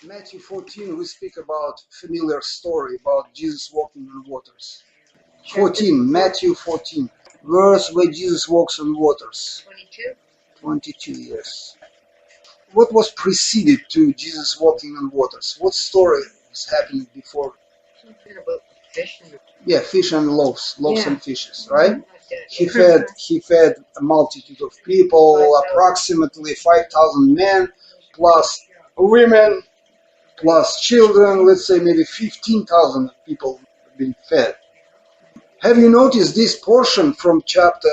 Matthew 14, we speak about familiar story about Jesus walking on waters. 14, Matthew 14, verse where Jesus walks on waters. 22. 22 years. What was preceded to Jesus walking on waters? What story was happening before? Something about fish and Yeah, fish and loaves Yeah. and fishes, right? He He fed a multitude of people, approximately 5,000 men, plus women, plus children. Let's say maybe 15,000 people have been fed. Have you noticed this portion from chapter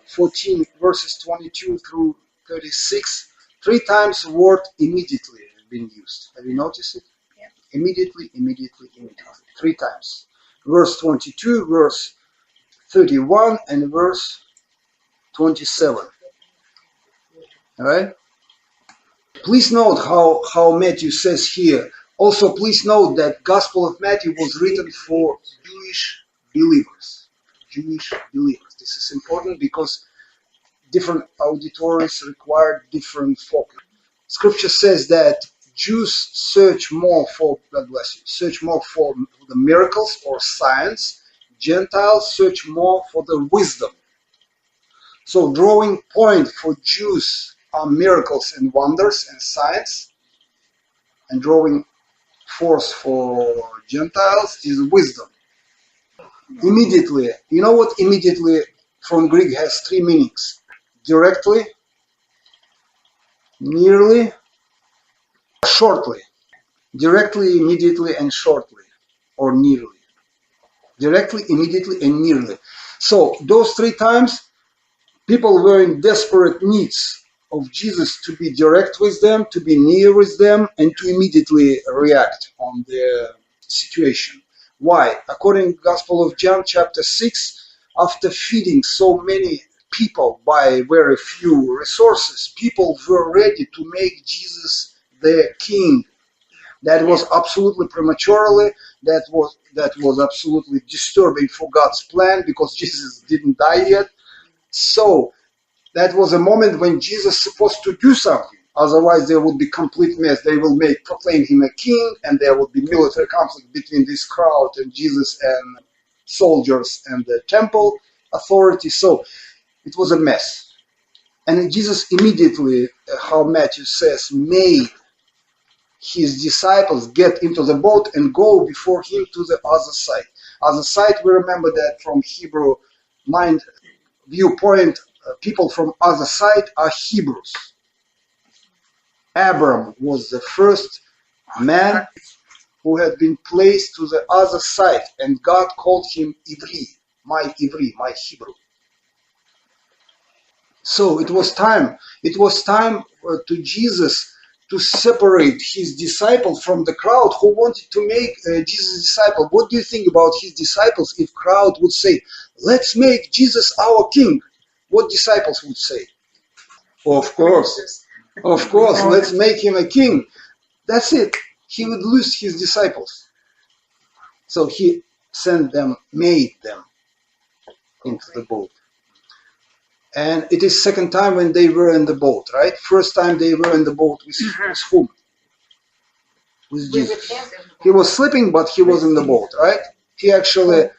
14, verses 22 through 36? 3 times the word immediately has been used. Have you noticed it? Yeah. Immediately, immediately, immediately. 3 times. Verse 22, verse 31, and verse 27. All right? Please note how Matthew says here. Also, please note that Gospel of Matthew was written for Jewish believers. Jewish believers. This is important because different auditories require different focus. Scripture says that Jews search more for, God bless you, search more for the miracles or science. Gentiles search more for the wisdom. So drawing point for Jews are miracles and wonders and science, and drawing force for Gentiles is wisdom. Immediately, you know what immediately from Greek has 3 meanings? Directly, nearly, shortly. Directly, immediately, and shortly, or nearly. Directly, immediately, and nearly. So those 3 times, people were in desperate needs of Jesus to be direct with them, to be near with them, and to immediately react on their situation. Why? According to the Gospel of John, chapter 6, after feeding so many people by very few resources, people were ready to make Jesus their king. That was absolutely prematurely. That was absolutely disturbing for God's plan because Jesus didn't die yet. So that was a moment when Jesus was supposed to do something. Otherwise, there would be complete mess. They will proclaim him a king, and there would be military conflict between this crowd and Jesus and soldiers and the temple authority. So it was a mess. And Jesus immediately, how Matthew says, made his disciples get into the boat and go before him to the other side. Other side, we remember that from Hebrew mind viewpoint, people from other side are Hebrews. Abram was the first man who had been placed to the other side, and God called him Ivri, my Hebrew. So it was time to Jesus to separate his disciples from the crowd who wanted to make Jesus disciple. What do you think about his disciples if crowd would say, let's make Jesus our king? What disciples would say? Of course, let's make him a king. That's it. He would lose his disciples. So he made them into the boat. And it is second time when they were in the boat, right? First time they were in the boat with whom? With Jesus. He was sleeping, but he was in the boat, right? He actually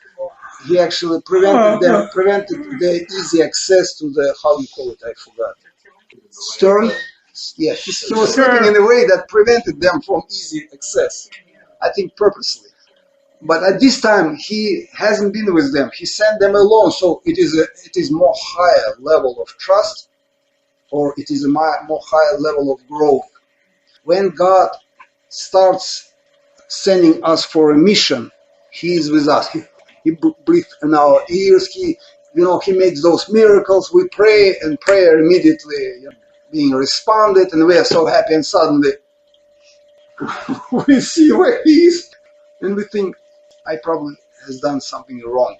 prevented the easy access to the, how you call it, I forgot. Stern? Yeah, he was sleeping in a way that prevented them from easy access. I think purposely. But at this time, he hasn't been with them. He sent them alone. So it is more higher level of trust, or it is a more higher level of growth. When God starts sending us for a mission, he is with us. He breathes in our ears. He makes those miracles. We pray, and prayer immediately being responded, and we are so happy, and suddenly we see where he is, and we think, I probably has done something wrong.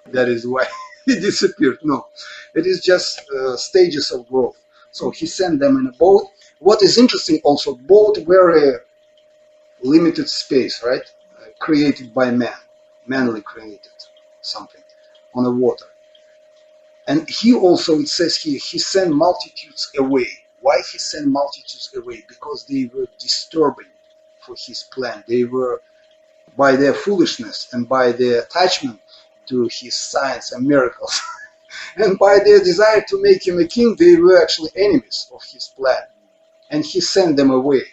That is why he disappeared. No, it is just stages of growth. So he sent them in a boat. What is interesting also, boat very limited space, right? Created by man, manly created something on the water. And he also, it says here, he sent multitudes away. Why he sent multitudes away? Because they were disturbing. for his plan. They were, by their foolishness and by their attachment to his signs and miracles, and by their desire to make him a king, they were actually enemies of his plan. And he sent them away.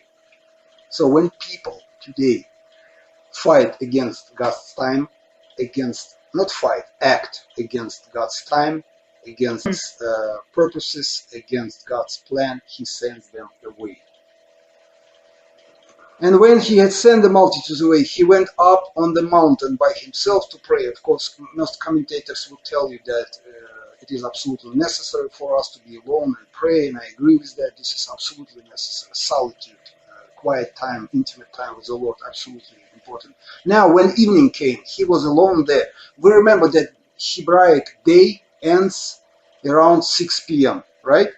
So when people today fight against God's time, act against God's time, against purposes, against God's plan, he sends them away. And when he had sent the multitudes away, he went up on the mountain by himself to pray. Of course, most commentators will tell you that it is absolutely necessary for us to be alone and pray, and I agree with that. This is absolutely necessary. Solitude, quiet time, intimate time with the Lord, absolutely important. Now, when evening came, he was alone there. We remember that Hebraic day ends around 6 p.m., right?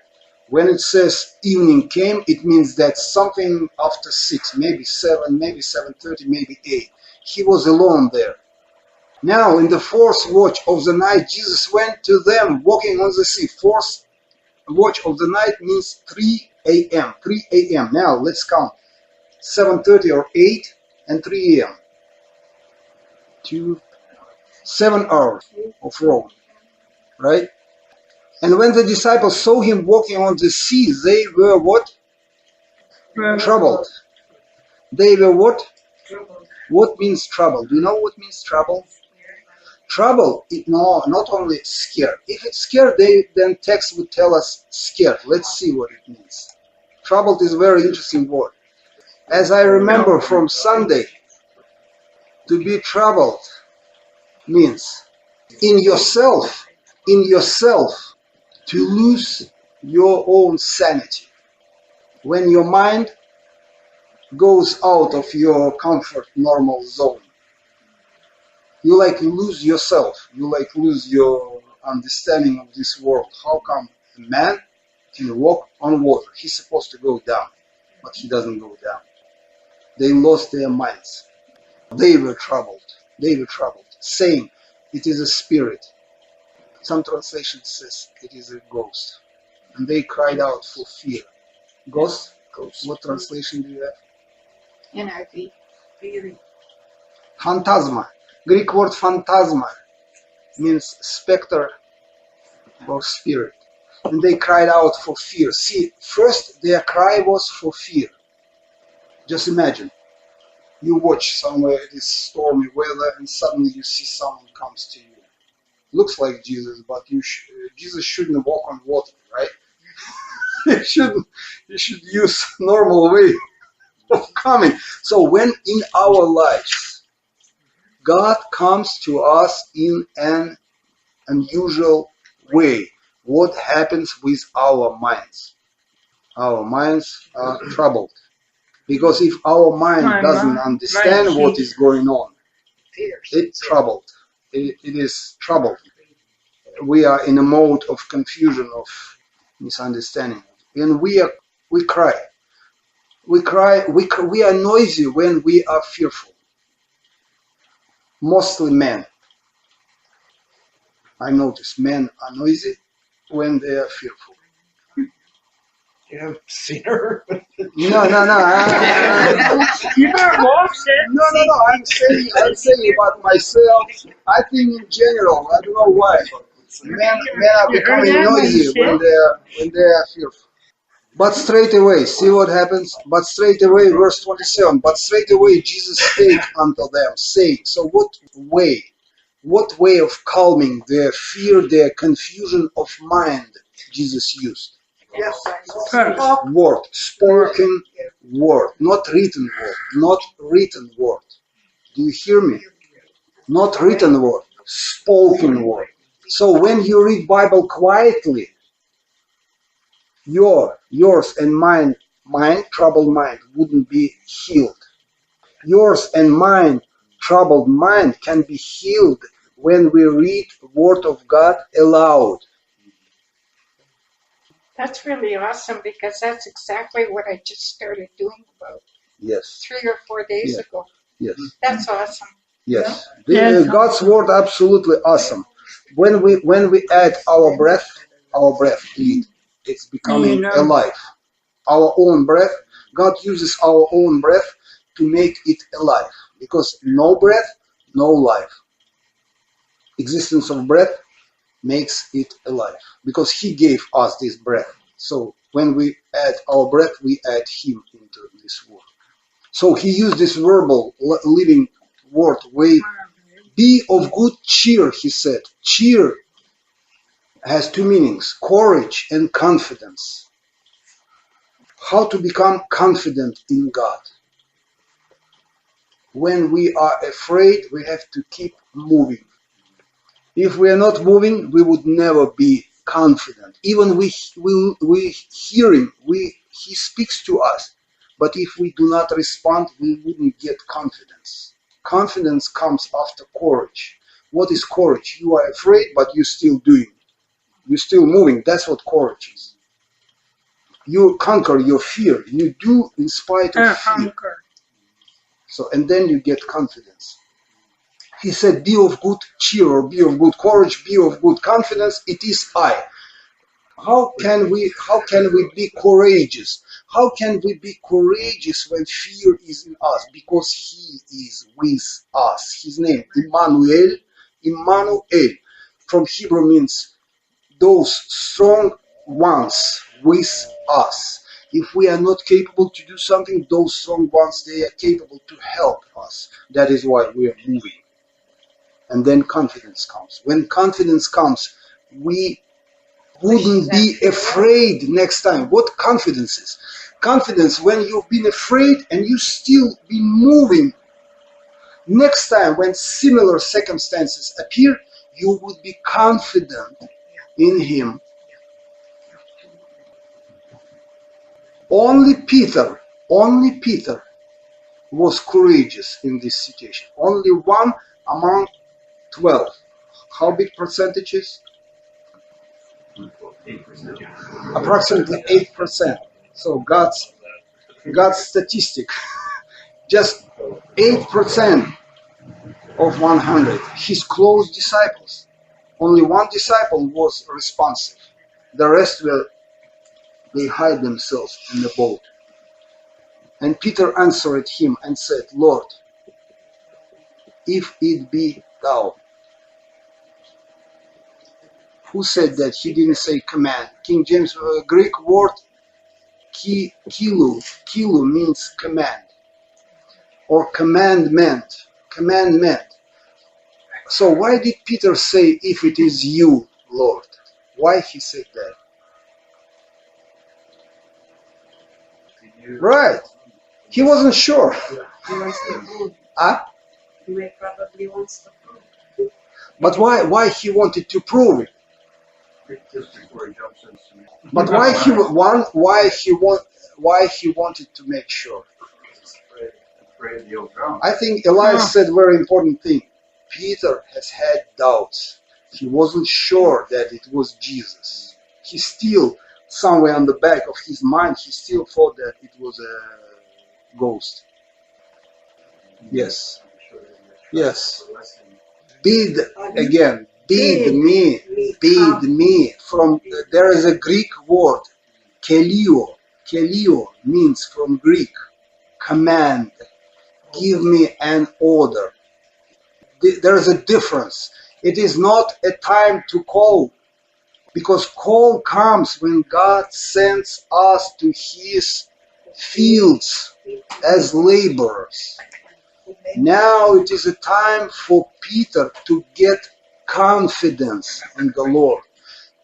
When it says evening came, it means that something after 6, maybe 7, maybe 7:30, maybe 8. He was alone there. Now, in the fourth watch of the night, Jesus went to them walking on the sea. Fourth watch of the night means 3 a.m. 3 a.m. Now, let's count. 7:30 or 8 and 3 a.m. 7 hours of rowing, right? And when the disciples saw him walking on the sea, they were what? Troubled. They were what? What means trouble? Do you know what means trouble? Trouble, no, not only scared. If it's scared, then text would tell us scared. Let's see what it means. Troubled is a very interesting word. As I remember from Sunday, to be troubled means in yourself, to lose your own sanity. When your mind goes out of your comfort normal zone, you like lose yourself, you like lose your understanding of this world. How come a man can walk on water? He's supposed to go down, but he doesn't go down. They lost their minds. They were troubled, saying it is a spirit. Some translation says it is a ghost. And they cried out for fear. Ghost? What translation do you have? NIV. Phantasma. Greek word phantasma means specter or spirit. And they cried out for fear. See, first their cry was for fear. Just imagine. You watch somewhere, it is stormy weather, and suddenly you see someone comes to you. Looks like Jesus, but Jesus shouldn't walk on water, right? you should use normal way of coming. So when in our lives God comes to us in an unusual way, what happens with our minds? Our minds are troubled. Because if our mind doesn't understand what is going on, it's troubled. It is troubled. We are in a mode of confusion, of misunderstanding, and we cry. We are noisy when we are fearful. Mostly men. I notice men are noisy when they are fearful. You haven't seen her? No. You better watch it. No. I'm saying about myself. I think in general. I don't know why. Men are becoming noisy when they are fearful. But straight away, see what happens? But straight away, verse 27. But straight away Jesus spake unto them, saying. So what way of calming their fear, their confusion of mind Jesus used? Yes. Word, spoken word, not written word. Do you hear me? Not written word, spoken word. So when you read Bible quietly, yours and mine, troubled mind, wouldn't be healed. Yours and mine, troubled mind, can be healed when we read the Word of God aloud. That's really awesome because that's exactly what I just started doing about Yes. 3 or 4 days ago. Yes. That's awesome. Yes. God's Word absolutely awesome. When we add our breath to it, it's becoming alive. Our own breath. God uses our own breath to make it alive. Because no breath, no life. Existence of breath makes it alive. Because he gave us this breath. So when we add our breath, we add him into this word. So he used this verbal living word way. Be of good cheer, he said. Cheer has two meanings, courage and confidence. How to become confident in God? When we are afraid, we have to keep moving. If we are not moving, we would never be confident. Even we hear him, he speaks to us. But if we do not respond, we wouldn't get confidence. Confidence comes after courage. What is courage? You are afraid, but you're still doing. You're still moving. That's what courage is. You conquer your fear. You do in spite of fear. So, and then you get confidence. He said, be of good cheer, or be of good courage, be of good confidence. It is I. How can we be courageous? How can we be courageous when fear is in us? Because he is with us. His name, Immanuel. Immanuel from Hebrew means those strong ones with us. If we are not capable to do something, those strong ones, they are capable to help us. That is why we are moving. And then confidence comes. When confidence comes, we wouldn't be afraid next time. What confidence is? Confidence when you've been afraid and you still be moving. Next time when similar circumstances appear, you would be confident in him. Only Peter was courageous in this situation. Only one among 12. How big percentages? 8%. Approximately 8%. So God's statistic, just 8% of 100. His close disciples. Only one disciple was responsive. The rest they hide themselves in the boat. And Peter answered him and said, Lord, if it be thou. Who said that? He didn't say command. King James Greek word kilu means command or commandment. So why did Peter say, if it is you, Lord? Why he said that? Right. He wasn't sure. He wants to prove. He may probably wants to prove. But why he wanted to prove it? Just before he jumps in. But why he wanted to make sure? Afraid he'll drown. I think Elias said a very important thing. Peter has had doubts. He wasn't sure that it was Jesus. He still, somewhere on the back of his mind, he still thought that it was a ghost. Yes. Bid again. Bid me. From there is a Greek word, kelio. Kelio means from Greek command. Give me an order. There is a difference. It is not a time to call, because call comes when God sends us to his fields as laborers. Now it is a time for Peter to get confidence in the Lord.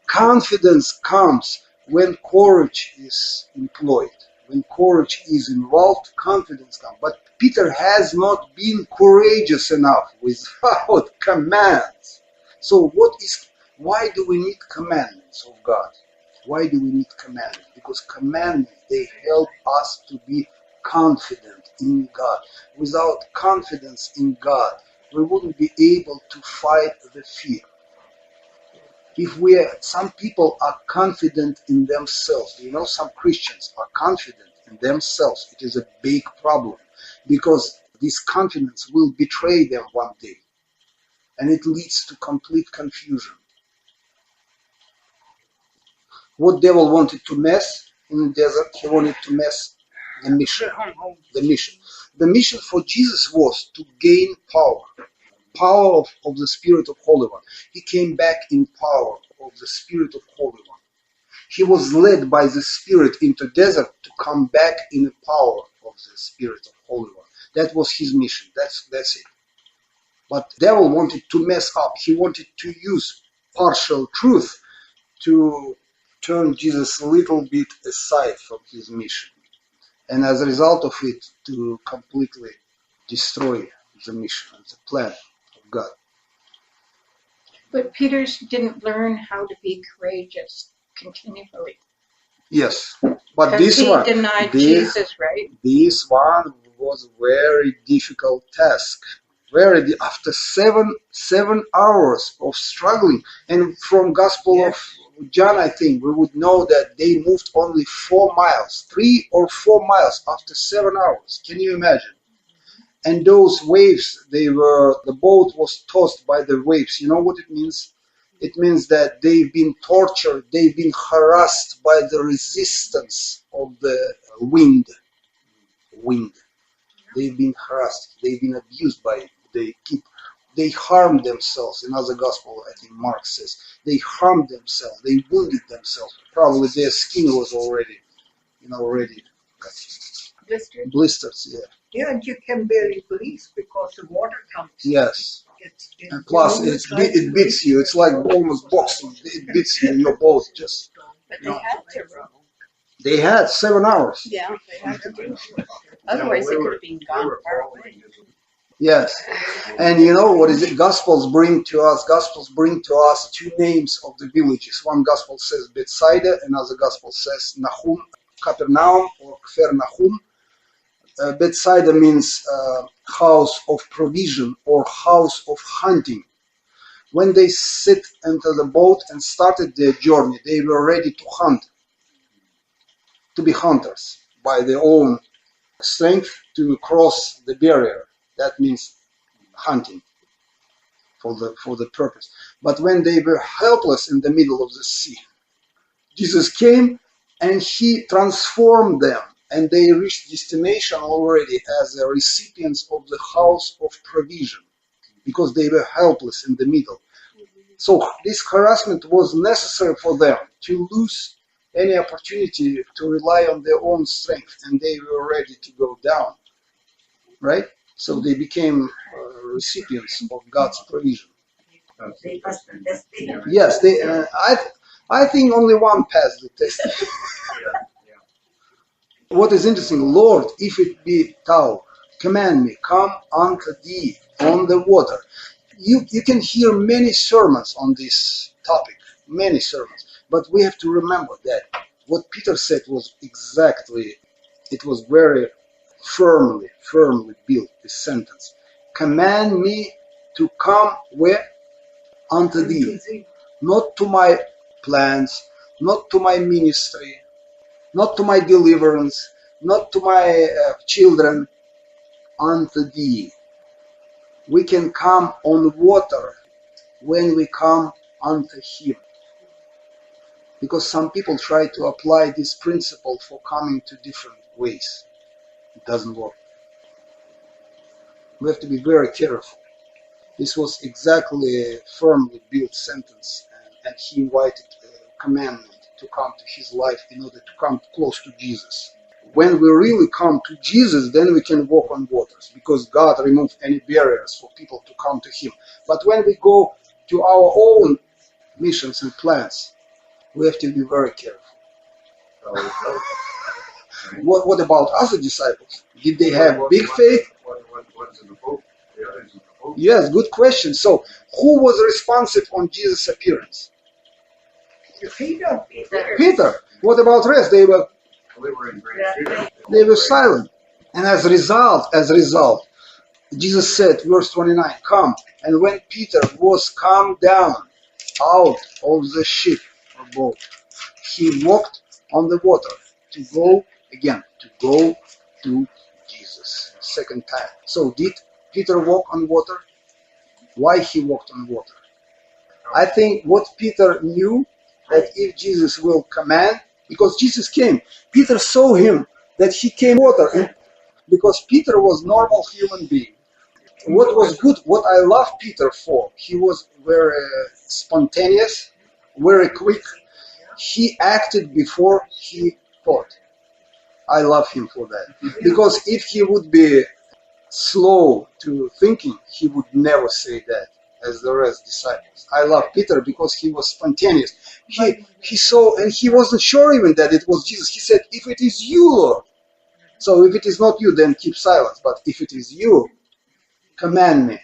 Confidence comes when courage is employed. When courage is involved, confidence comes. But Peter has not been courageous enough without commands. So why do we need commandments of God? Why do we need commandments? Because commandments, they help us to be confident in God. Without confidence in God, we wouldn't be able to fight the fear. Some people are confident in themselves. Some Christians are confident in themselves. It is a big problem, because this confidence will betray them one day, and it leads to complete confusion. What devil wanted to mess in the desert? He wanted to mess the mission. The mission for Jesus was to gain power of the Spirit of Holy One. He came back in power of the Spirit of Holy One. He was led by the Spirit into desert to come back in the power of the Spirit of Holy One. That was his mission. That's it. But the devil wanted to mess up. He wanted to use partial truth to turn Jesus a little bit aside from his mission. And as a result of it, to completely destroy the mission and the plan of God. But Peter didn't learn how to be courageous continually. Yes, but Because this he one, denied Jesus, right? this one was a very difficult task. After seven hours of struggling, and from Gospel of John, I think we would know that they moved only 4 miles, 3 or 4 miles after 7 hours. Can you imagine? And those waves, the boat was tossed by the waves. You know what it means? It means that they've been tortured, they've been harassed by the resistance of the wind. They've been harassed, they've been abused by it. They harmed themselves. In other gospel, I think Mark says, they harmed themselves, they wounded themselves. Probably their skin was already blistered, yeah. Yeah, and you can barely breathe because the water comes. Yes. And plus, it beats you. It's like almost boxing. It beats you in your balls. Just. But they had to row. They had 7 hours. Yeah, they had to do it. Otherwise, they could have been gone far away. Yes, and you know what is it? Gospels bring to us 2 names of the villages. One gospel says Bethsaida, another gospel says Nahum, Capernaum or Kfer Nahum. Bethsaida means house of provision or house of hunting. When they sit into the boat and started their journey, they were ready to hunt, to be hunters by their own strength to cross the barrier. That means hunting for the purpose. But when they were helpless in the middle of the sea, Jesus came and he transformed them, and they reached destination already as the recipients of the house of provision, because they were helpless in the middle. So this harassment was necessary for them to lose any opportunity to rely on their own strength, and they were ready to go down, right? So they became recipients of God's provision. They passed the test. Yes, I think only one passed the test. What is interesting, Lord, if it be thou, command me, come unto thee on the water. You can hear many sermons on this topic, many sermons, but we have to remember that what Peter said was exactly, it was very firmly built, this sentence. Command me to come where? Unto thee. Not to my plans, not to my ministry, not to my deliverance, not to my children, unto thee. We can come on water when we come unto him. Because some people try to apply this principle for coming to different ways. It doesn't work. We have to be very careful. This was exactly a firmly built sentence, and he invited a commandment to come to his life in order to come close to Jesus. When we really come to Jesus, then we can walk on waters, because God removed any barriers for people to come to him. But when we go to our own missions and plans, we have to be very careful. What about other disciples? Did they have big faith? What's in the boat? The others in the boat? Yes, good question. So, who was responsive on Jesus' appearance? Peter. Peter. What about rest? They were In great fear. silent. And as a result, Jesus said, verse 29, come. And when Peter was come down out of the ship or boat, he walked on the water to go to Jesus. Second time. So did Peter walk on water? Why he walked on water? I think what Peter knew, that if Jesus will command, because Jesus came, Peter saw him, that he came water, and because Peter was normal human being. What was good, what I love Peter for, he was very spontaneous, very quick. He acted before he thought. I love him for that. Because if he would be slow to thinking, he would never say that as the rest disciples. I love Peter because he was spontaneous. He saw, and he wasn't sure even that it was Jesus. He said, if it is you, Lord. So if it is not you, then keep silence. But if it is you, command me.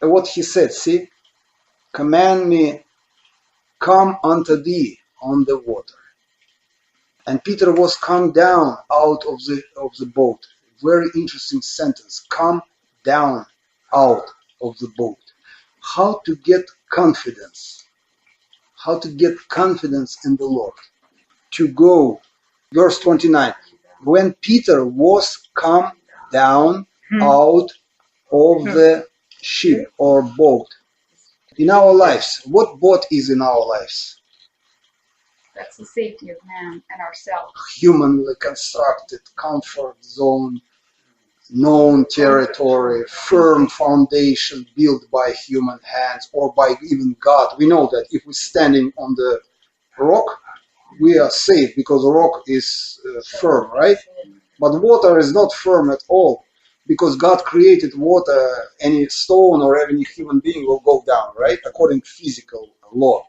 And what he said, see, command me, come unto thee on the water. And Peter was come down out of the boat. Very interesting sentence. Come down out of the boat. How to get confidence. How to get confidence in the Lord. To go. Verse 29. When Peter was come down out of the ship or boat. In our lives, what boat is in our lives? That's the safety of man and ourselves. Humanly constructed comfort zone, known territory, firm foundation built by human hands or by even God. We know that if we're standing on the rock, we are safe because the rock is firm, right? But water is not firm at all because God created water. Any stone or any human being will go down, right? According to physical law.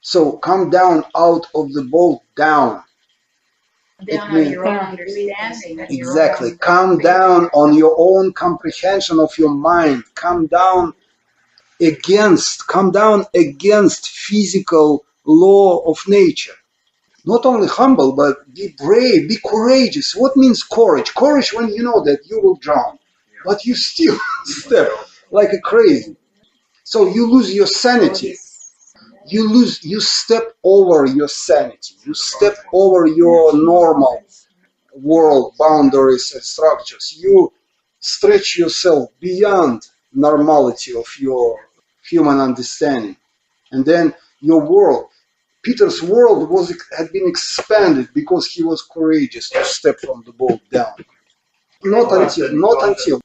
So come down out of the boat, down. Down on your own understanding. Exactly. Come down on your own comprehension of your mind. Come down against physical law of nature. Not only humble, but be brave, be courageous. What means courage? Courage when you know that you will drown, but you still step like a crazy. So you lose your sanity. You step over your sanity. You step over your normal world boundaries and structures. You stretch yourself beyond normality of your human understanding. And then your world, Peter's world had been expanded because he was courageous to step from the boat down. Not until.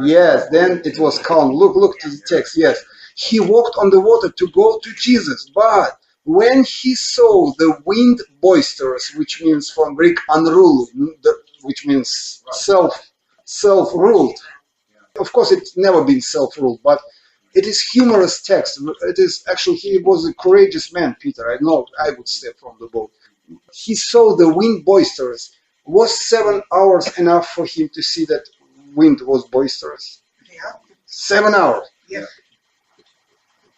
Yes, then it was calm. Look to the text. Yes. He walked on the water to go to Jesus, but when he saw the wind boisterous, which means from Greek unruly, which means self-ruled. Of course, it's never been self-ruled, but it is humorous text. It is actually, he was a courageous man, Peter. I know I would step from the boat. He saw the wind boisterous. Was 7 hours enough for him to see that wind was boisterous? Yeah. 7 hours. Yeah.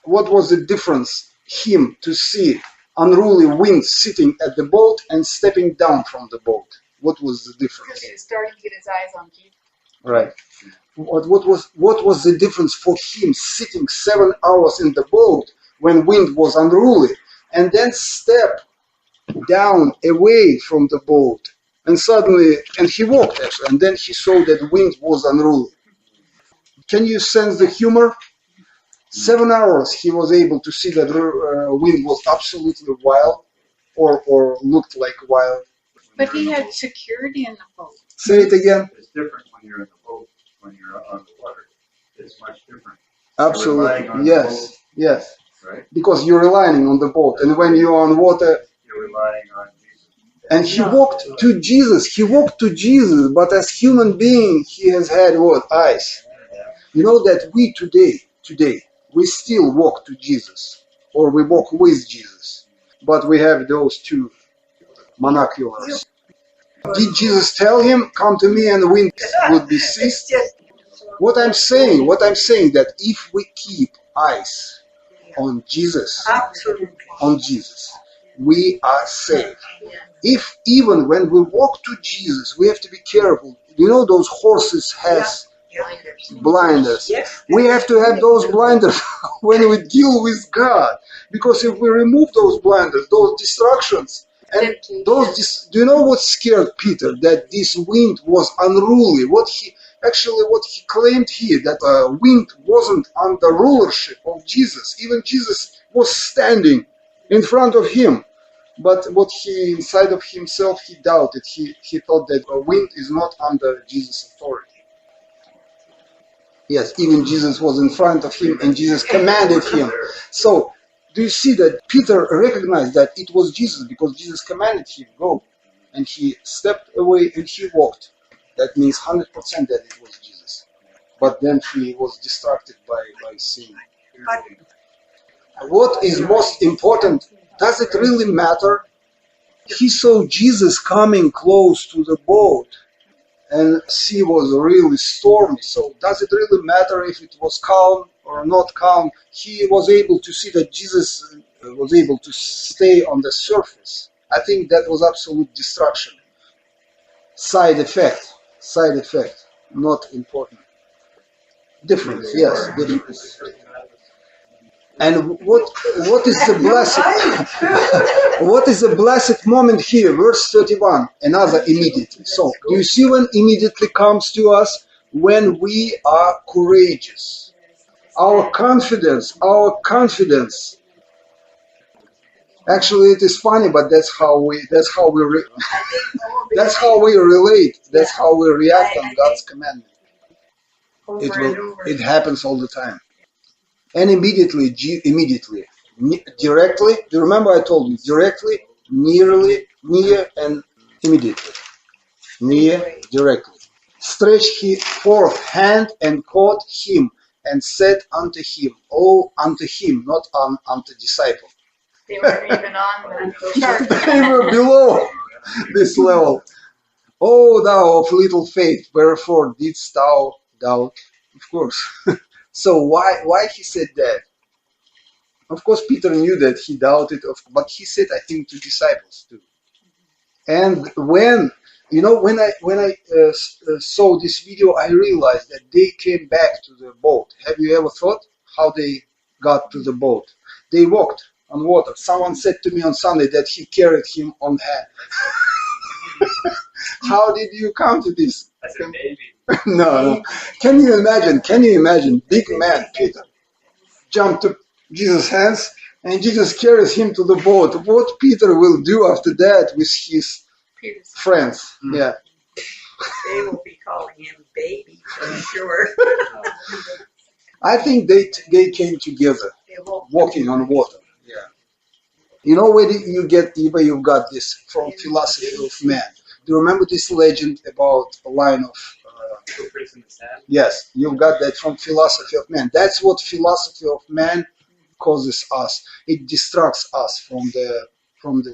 What was the difference him to see unruly wind sitting at the boat and stepping down from the boat? What was the difference? Because he was starting to get his eyes on Jesus. Right. What was the difference for him sitting 7 hours in the boat when wind was unruly and then step down away from the boat and suddenly, and he walked actually, and then he saw that wind was unruly. Can you sense the humor? 7 hours he was able to see that wind was absolutely wild or looked like wild. But he had security in the boat. Say it again. It's different when you're in the boat, when you're on the water. It's much different. Absolutely. Yes. Yes. Right? Because you're relying on the boat, and when you're on water, You're relying on Jesus. and he walked to Jesus. He walked to Jesus, but as human being, he has had what? Eyes. You know that we today, we still walk to Jesus, or we walk with Jesus, but we have those two monoculars. Did Jesus tell him, come to me and the wind would be ceased? What I'm saying that if we keep eyes on Jesus, we are safe. If even when we walk to Jesus, we have to be careful. You know those horses has blinders. We have to have those blinders when we deal with God. Because if we remove those blinders, those distractions, and those, do you know what scared Peter? That this wind was unruly. What he claimed here, that wind wasn't under rulership of Jesus. Even Jesus was standing in front of him. But what he inside of himself he doubted. He thought that a wind is not under Jesus' authority. Yes, even Jesus was in front of him and Jesus commanded him. So, do you see that Peter recognized that it was Jesus because Jesus commanded him, go. And he stepped away and he walked. That means 100% that it was Jesus. But then he was distracted by sin. What is most important, does it really matter? He saw Jesus coming close to the boat. And sea was really stormy, so does it really matter if it was calm or not calm? He was able to see that Jesus was able to stay on the surface. I think that was absolute distraction. Side effect, not important. Difference, yes, difference. And what is the blessed what is the blessed moment here? Verse 31, another immediately. So do you see when immediately comes to us? When we are courageous. Our confidence. Actually, it is funny, but that's how we relate. That's how we react on God's commandment. It happens all the time. And immediately, directly. Do you remember I told you directly, nearly, near, and immediately. Near, directly. Stretched he forth hand and caught him and said unto him, oh, unto him, not unto disciple. They weren't even on the chart. They were below this level. O thou of little faith, wherefore didst thou doubt? Of course. So why he said that? Of course, Peter knew that he doubted, but he said, I think, to disciples too. And when I saw this video, I realized that they came back to the boat. Have you ever thought how they got to the boat? They walked on water. Someone said to me on Sunday that he carried him on hand. How did you come to this? As a baby. No. Can you imagine? Big man, Peter, jumped to Jesus' hands and Jesus carries him to the boat. What Peter will do after that with his friends? Yeah. They will be calling him baby for sure. I think they came together, walking on water. Yeah. You know where you got this from? Philosophy of man. Do you remember this legend about a line of Footprints in the sand? yes, you got that from philosophy of man. That's what philosophy of man causes us. It distracts us from the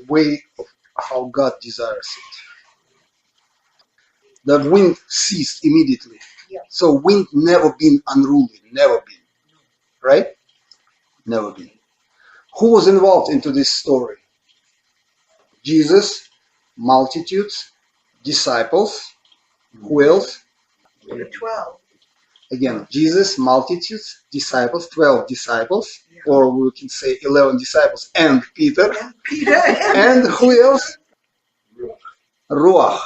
way of how God desires it. The wind ceased immediately. Yeah. So wind never been unruly, never been. Right? Never been. Who was involved into this story? Jesus, multitudes, disciples. Who else? The 12. Again, Jesus, multitudes, disciples, 12 disciples, or we can say 11 disciples and Peter. And Peter. And who else? Ruach,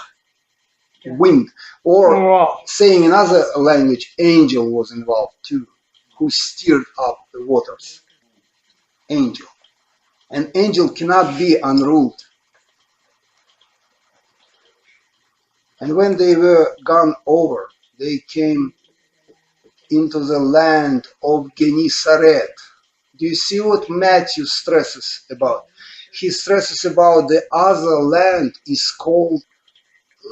wind. Or saying in another language, angel was involved too, who steered up the waters. Angel. An angel cannot be unruled. And when they were gone over, they came into the land of Gennesaret. Do you see what Matthew stresses about? He stresses about the other land is called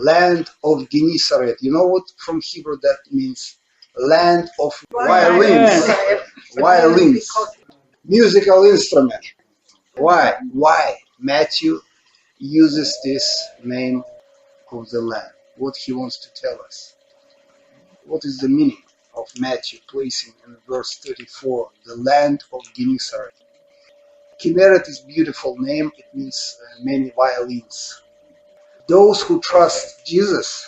land of Gennesaret. You know what from Hebrew that means? Land of violins. Violins. Musical instrument. Why? Why Matthew uses this name of the land? What he wants to tell us. What is the meaning of Matthew placing in verse 34 the land of Gennesaret? Kinneret is a beautiful name. It means many violins. Those who trust Jesus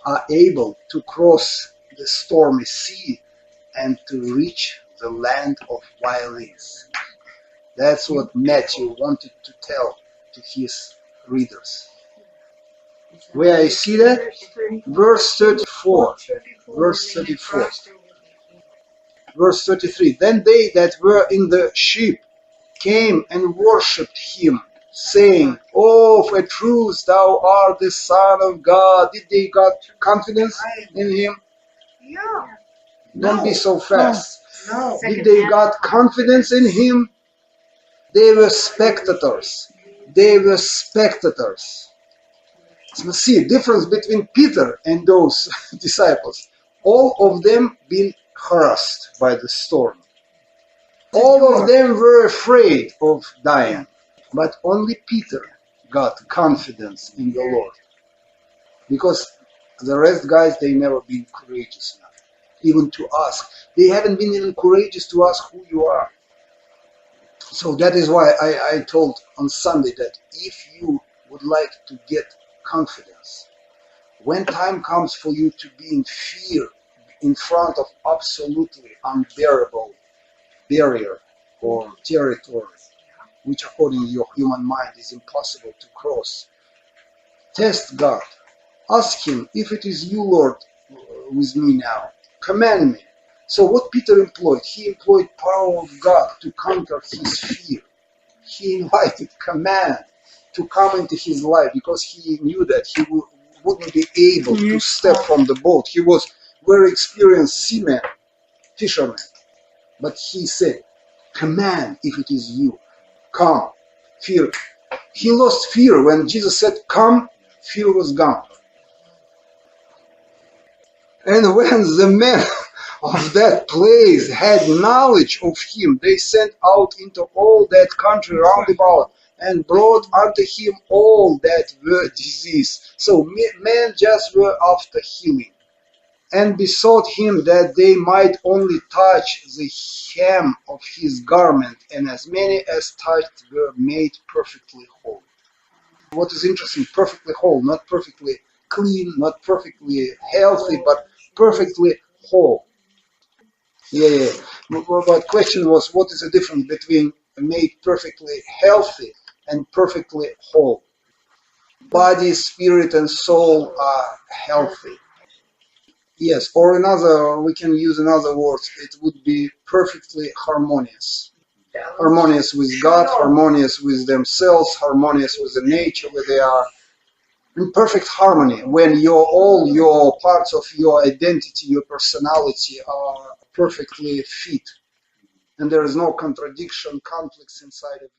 are able to cross the stormy sea and to reach the land of violins. That's what Matthew wanted to tell to his readers. Where I see that? Verse 34. Verse 34. Verse 33. Then they that were in the ship came and worshipped him, saying, "Oh, for truth, thou art the Son of God." Did they got confidence in him? Yeah. Don't be so fast. No. Did they got confidence in him? They were spectators. They were spectators. So see, difference between Peter and those disciples. All of them been harassed by the storm. All of them were afraid of dying. But only Peter got confidence in the Lord. Because the rest guys, they never been courageous enough. Even to ask. They haven't been even courageous to ask who you are. So that is why I told on Sunday that if you would like to get confidence, when time comes for you to be in fear in front of absolutely unbearable barrier or territory, which according to your human mind is impossible to cross, test God. Ask him, if it is you, Lord, with me now, command me. So what Peter employed? He employed power of God to conquer his fear. He invited command to come into his life because he knew that he wouldn't be able to step from the boat. He was very experienced seaman, fisherman. But he said, command if it is you. Come. Fear. He lost fear when Jesus said, come, fear was gone. And when the men of that place had knowledge of him, they sent out into all that country round about and brought unto him all that were diseased. So men just were after healing, and besought him that they might only touch the hem of his garment, and as many as touched were made perfectly whole. What is interesting, perfectly whole, not perfectly clean, not perfectly healthy, but perfectly whole. Yeah. But question was, what is the difference between made perfectly healthy and perfectly whole? Body, spirit, and soul are healthy. Yes, or another, we can use another word. It would be perfectly harmonious. Harmonious with God, harmonious with themselves, harmonious with the nature where they are. In perfect harmony, when all your parts of your identity, your personality are perfectly fit, and there is no contradiction, conflicts inside of you.